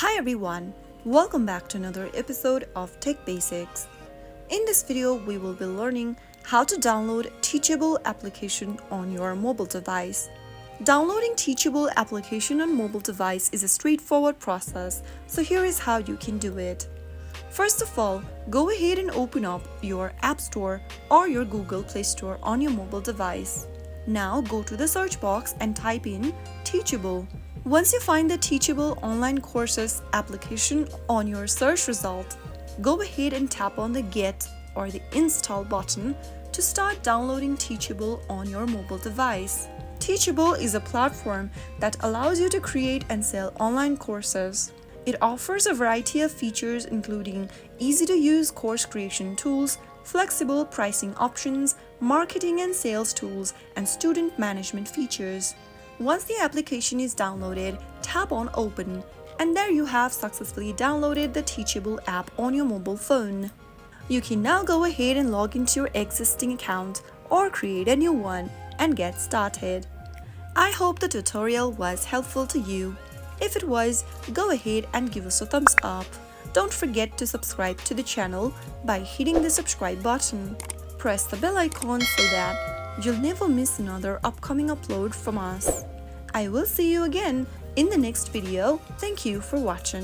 Hi everyone, welcome back to another episode of Tech Basics. In this video, we will be learning how to download Teachable application on your mobile device. Downloading Teachable application on mobile device is a straightforward process, so here is how you can do it. First of all, go ahead and open up your App Store or your Google Play Store on your mobile device. Now go to the search box and type in Teachable. Once you find the Teachable online courses application on your search result, go ahead and tap on the Get or the Install button to start downloading Teachable on your mobile device. Teachable is a platform that allows you to create and sell online courses. It offers a variety of features including easy-to-use course creation tools, flexible pricing options, marketing and sales tools, and student management features. Once the application is downloaded, tap on Open, and there you have successfully downloaded the Teachable app on your mobile phone. You can now go ahead and log into your existing account or create a new one and get started. I hope the tutorial was helpful to you. If it was, go ahead and give us a thumbs up. Don't forget to subscribe to the channel by hitting the subscribe button. Press the bell icon so that you'll never miss another upcoming upload from us. I will see you again in the next video. Thank you for watching.